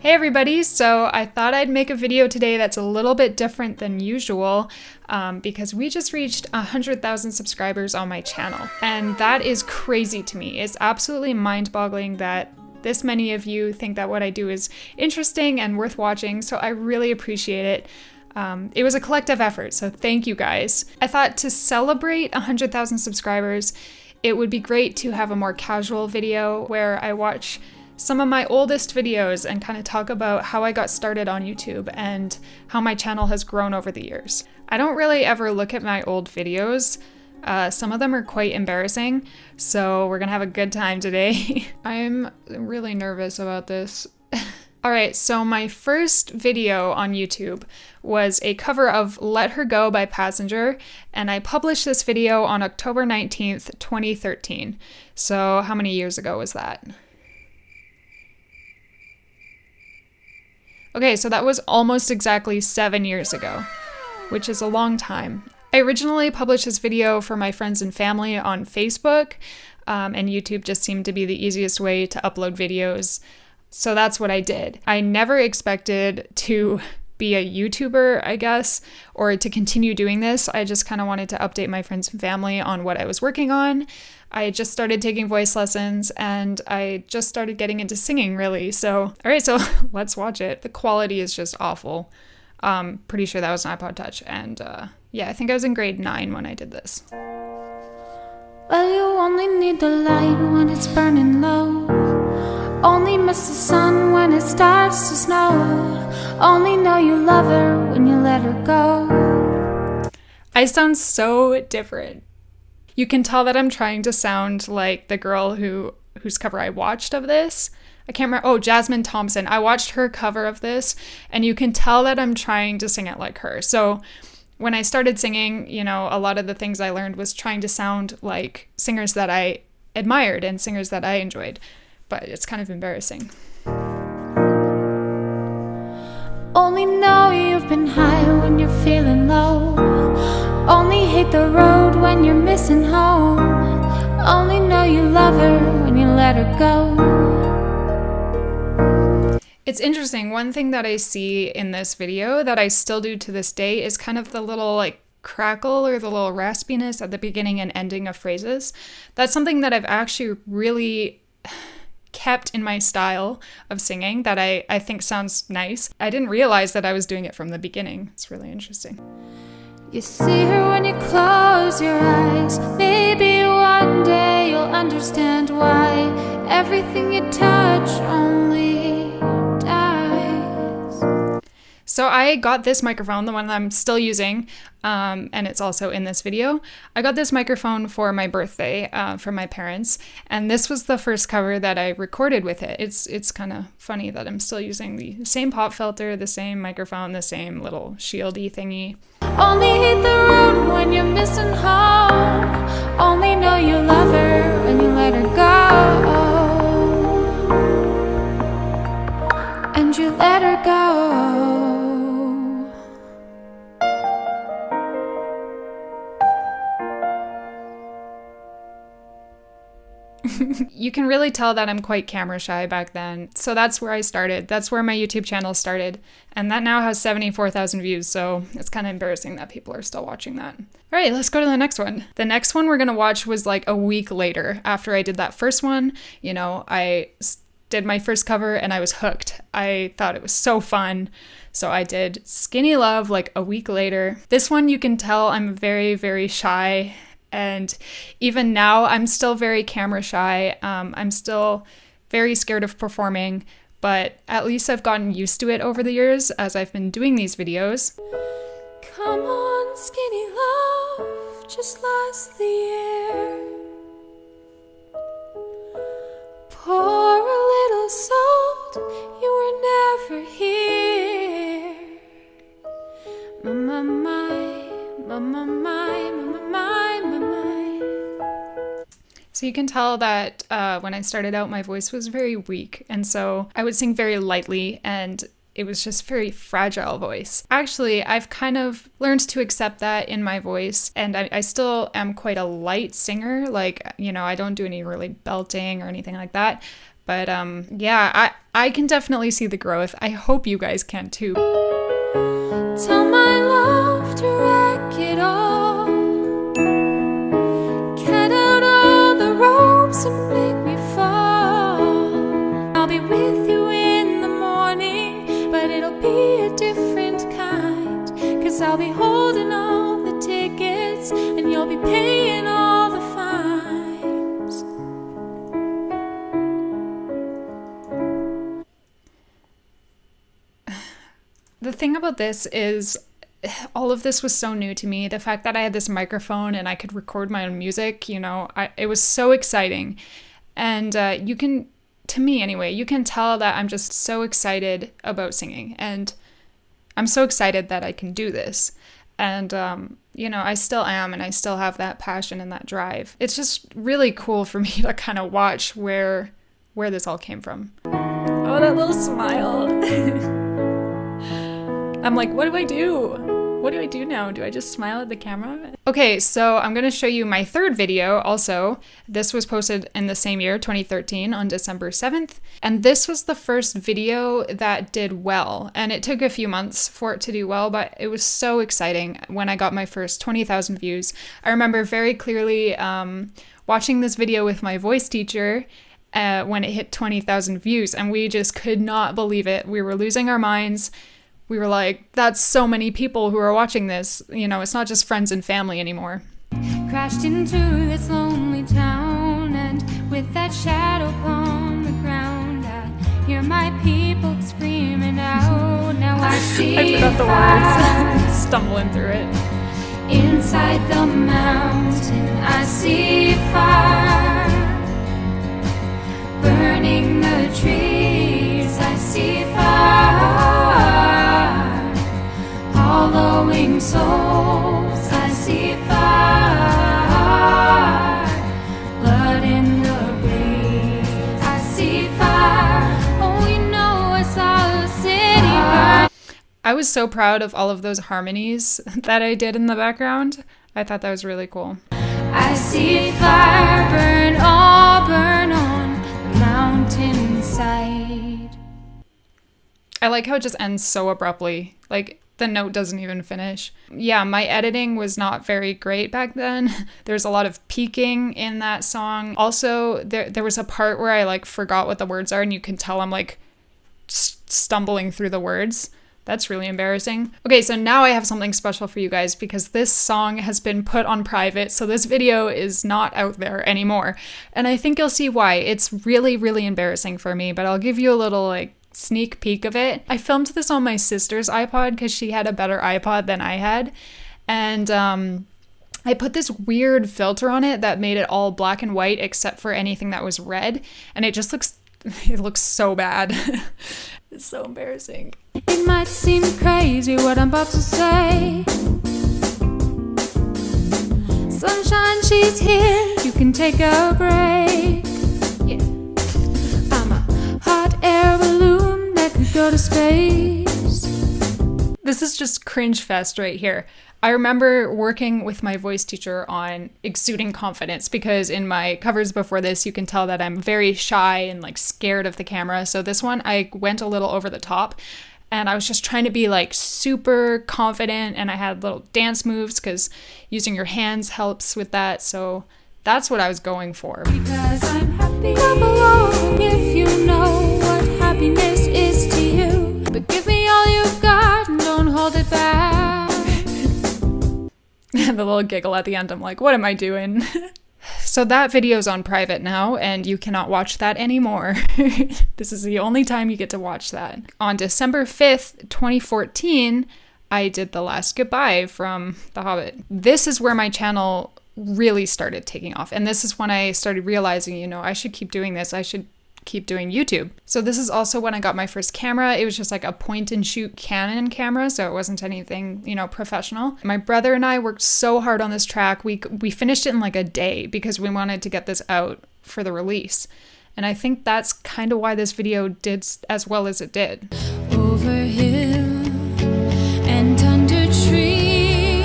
Hey everybody, so I thought I'd make a video today that's a little bit different than usual because we just reached 100,000 subscribers on my channel. And that is crazy to me. It's absolutely mind-boggling that this many of you think that what I do is interesting and worth watching, so I really appreciate it. It was a collective effort, so thank you guys. I thought to celebrate 100,000 subscribers, it would be great to have a more casual video where I watch some of my oldest videos and kind of talk about how I got started on YouTube and how my channel has grown over the years. I don't really ever look at my old videos. Some of them are quite embarrassing, so we're gonna have a good time today. I'm really nervous about this. Alright, so my first video on YouTube was a cover of Let Her Go by Passenger, and I published this video on October 19th, 2013. So how many years ago was that? Okay, so that was almost exactly 7 years ago, which is a long time. I originally published this video for my friends and family on Facebook, and YouTube just seemed to be the easiest way to upload videos, so that's what I did. I never expected to be a YouTuber, I guess, or to continue doing this. I just kind of wanted to update my friends and family on what I was working on. I just started taking voice lessons and I just started getting into singing, really. So, all right, so let's watch it. The quality is just awful. Pretty sure that was an iPod Touch. And yeah, I think I was in grade 9 when I did this. Well, you only need the light when it's burning low. Only miss the sun when it starts to snow. Only know you love her when you let her go. I sound so different. You can tell that I'm trying to sound like the girl whose cover I watched of this. I can't remember. Oh, Jasmine Thompson. I watched her cover of this, and you can tell that I'm trying to sing it like her. So when I started singing, you know, a lot of the things I learned was trying to sound like singers that I admired and singers that I enjoyed. But it's kind of embarrassing. Only know you've been high when you're feeling low. Only hate the road when you're missing home. Only know you love her when you let her go. It's interesting. One thing that I see in this video that I still do to this day is kind of the little like crackle or the little raspiness at the beginning and ending of phrases. That's something that I've actually really kept in my style of singing that I think sounds nice. I didn't realize that I was doing it from the beginning. It's really interesting. You see her when you close your eyes. Maybe one day you'll understand why everything you touch only dies. So I got this microphone, the one that I'm still using, and it's also in this video. I got this microphone for my birthday from my parents, and this was the first cover that I recorded with it. It's kind of funny that I'm still using the same pop filter, the same microphone, the same little shieldy thingy. Only hate the road when you're missing home. Only know you love her when you let her go. And you let her go. You can really tell that I'm quite camera shy back then. So that's where I started. That's where my YouTube channel started. And that now has 74,000 views, so it's kind of embarrassing that people are still watching that. All right, let's go to the next one. The next one we're gonna watch was like a week later after I did that first one. You know, I did my first cover and I was hooked. I thought it was so fun. So I did Skinny Love like a week later. This one you can tell I'm very, very shy. And even now, I'm still very camera shy. I'm still very scared of performing, but at least I've gotten used to it over the years as I've been doing these videos. Come on, skinny love, just last the year. Pour a little salt, you were never here. My, my, my, my, my, my, my, my, my. So you can tell that when I started out, my voice was very weak. And so I would sing very lightly and it was just very fragile voice. Actually, I've kind of learned to accept that in my voice. And I still am quite a light singer. Like, you know, I don't do any really belting or anything like that. But yeah, I can definitely see the growth. I hope you guys can too. Tell my love to wreck it all. Cut out all the ropes and make me fall. I'll be with you in the morning, but it'll be a different kind. 'Cause I'll be holding all the tickets and you'll be paying all the fines. The thing about this is all of this was so new to me. The fact that I had this microphone and I could record my own music, you know, it was so exciting. And you can, to me anyway, you can tell that I'm just so excited about singing. And I'm so excited that I can do this. And, you know, I still am, and I still have that passion and that drive. It's just really cool for me to kind of watch where this all came from. Oh, that little smile. I'm like, what do I do? What do I do now? Do I just smile at the camera? Okay, so I'm gonna show you my third video also. This was posted in the same year, 2013, on December 7th. And this was the first video that did well. And it took a few months for it to do well, but it was so exciting when I got my first 20,000 views. I remember very clearly watching this video with my voice teacher when it hit 20,000 views, and we just could not believe it. We were losing our minds. We were like, that's so many people who are watching this. You know, it's not just friends and family anymore. Crashed into this lonely town, and with that shadow upon the ground, I hear my people screaming out. Now I see I forgot the words. Stumbling through it. Inside the mountain, I see fire burning the trees. I see fire following souls. I see fire, blood in the breeze. I see fire. Oh, you know I saw the city burn. I was so proud of all of those harmonies that I did in the background. I thought that was really cool. I see fire burn on the mountainside. I like how it just ends so abruptly. Like, the note doesn't even finish. Yeah, my editing was not very great back then. There's a lot of peaking in that song. Also, there was a part where I like forgot what the words are, and you can tell I'm like stumbling through the words. That's really embarrassing. Okay, so now I have something special for you guys because this song has been put on private, so this video is not out there anymore. And I think you'll see why. It's really, really embarrassing for me, but I'll give you a little like sneak peek of it. I filmed this on my sister's iPod because she had a better iPod than I had. And I put this weird filter on it that made it all black and white except for anything that was red. And it just looks so bad. It's so embarrassing. It might seem crazy what I'm about to say. Sunshine, she's here. You can take a break. Yeah. I'm a hot air balloon that could go to space. This is just cringe fest right here. I remember working with my voice teacher on exuding confidence because in my covers before this, you can tell that I'm very shy and like scared of the camera. So this one, I went a little over the top and I was just trying to be like super confident, and I had little dance moves because using your hands helps with that. So that's what I was going for. Because I'm happy. Come along if you know what happiness is to you. But give me all you've got and don't hold it back. The little giggle at the end, I'm like, what am I doing? So that video's on private now, and you cannot watch that anymore. This is the only time you get to watch that. On December 5th, 2014, I did The Last Goodbye from The Hobbit. This is where my channel really started taking off, and this is when I started realizing, you know, I should keep doing this. I should keep doing YouTube. So this is also when I got my first camera. It was just like a point and shoot Canon camera, so it wasn't anything, you know, professional. My brother and I worked so hard on this track. We finished it in like a day because we wanted to get this out for the release. And I think that's kind of why this video did as well as it did. Over hill and under tree,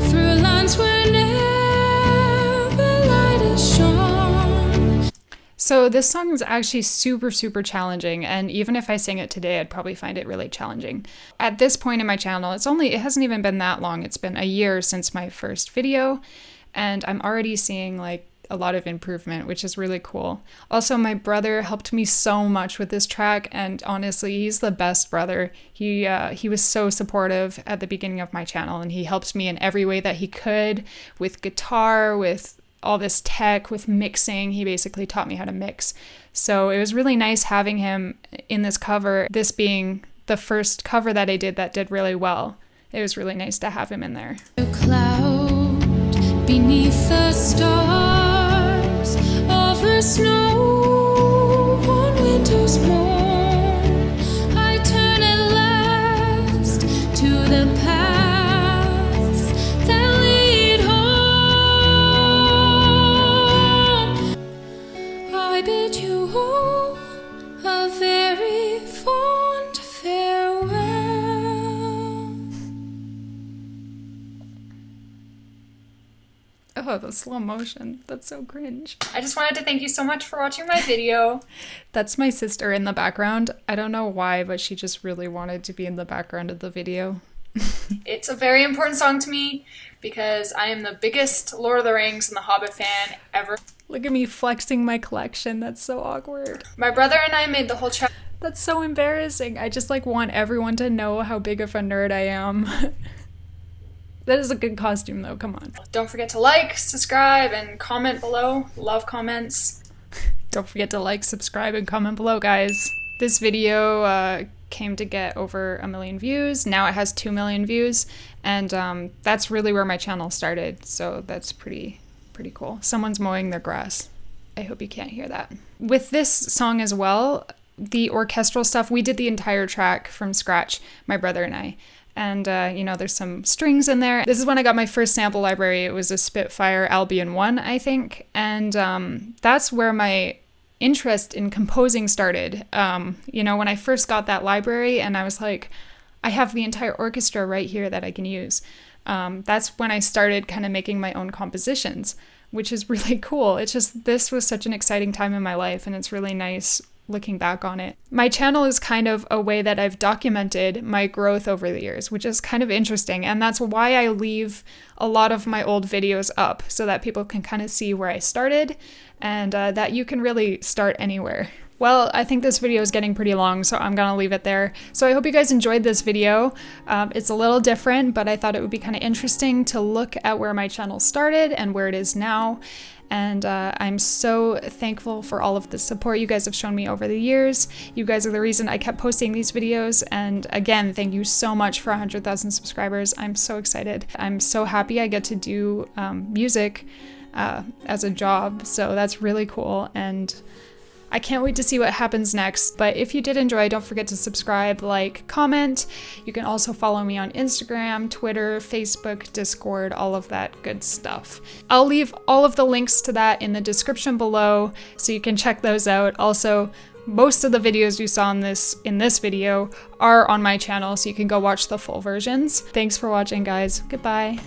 through lands where never light is shone. So this song is actually super challenging, and even if I sang it today, I'd probably find it really challenging. At this point in my channel, it hasn't even been that long. It's been a year since my first video, and I'm already seeing like a lot of improvement, which is really cool. Also, my brother helped me so much with this track, and honestly, he's the best brother. He was so supportive at the beginning of my channel, and he helped me in every way that he could, with guitar, with all this tech, with mixing. He basically taught me how to mix. So it was really nice having him in this cover, this being the first cover that I did that did really well. It was really nice to have him in there. A cloud beneath the stars, over snow on winter's morn, I turn at last to the paths that lead home. I bid you all a very fond farewell. Oh, the slow motion. That's so cringe. I just wanted to thank you so much for watching my video. That's my sister in the background. I don't know why, but she just really wanted to be in the background of the video. It's a very important song to me because I am the biggest Lord of the Rings and The Hobbit fan ever. Look at me flexing my collection. That's so awkward. My brother and I made the whole track. That's so embarrassing. I just like want everyone to know how big of a nerd I am. That is a good costume though, come on. Don't forget to like, subscribe, and comment below. Love comments. Don't forget to like, subscribe, and comment below, guys. This video came to get over 1 million views. Now it has 2 million views, and that's really where my channel started, so that's pretty cool. Someone's mowing their grass. I hope you can't hear that. With this song as well, the orchestral stuff, we did the entire track from scratch, my brother and I. And, you know, there's some strings in there. This is when I got my first sample library. It was a Spitfire Albion 1, I think. And that's where my interest in composing started. You know, when I first got that library and I was like, I have the entire orchestra right here that I can use. That's when I started kind of making my own compositions, which is really cool. It's just, this was such an exciting time in my life, and it's really nice looking back on it. My channel is kind of a way that I've documented my growth over the years, which is kind of interesting, and that's why I leave a lot of my old videos up, so that people can kind of see where I started, and that you can really start anywhere. Well, I think this video is getting pretty long, so I'm gonna leave it there. So I hope you guys enjoyed this video. It's a little different, but I thought it would be kind of interesting to look at where my channel started and where it is now. And I'm so thankful for all of the support you guys have shown me over the years. You guys are the reason I kept posting these videos. And again, thank you so much for 100,000 subscribers. I'm so excited. I'm so happy I get to do music as a job. So that's really cool. And I can't wait to see what happens next, but if you did enjoy, don't forget to subscribe, like, comment. You can also follow me on Instagram, Twitter, Facebook, Discord, all of that good stuff. I'll leave all of the links to that in the description below, so you can check those out. Also, most of the videos you saw in this video are on my channel, so you can go watch the full versions. Thanks for watching, guys. Goodbye.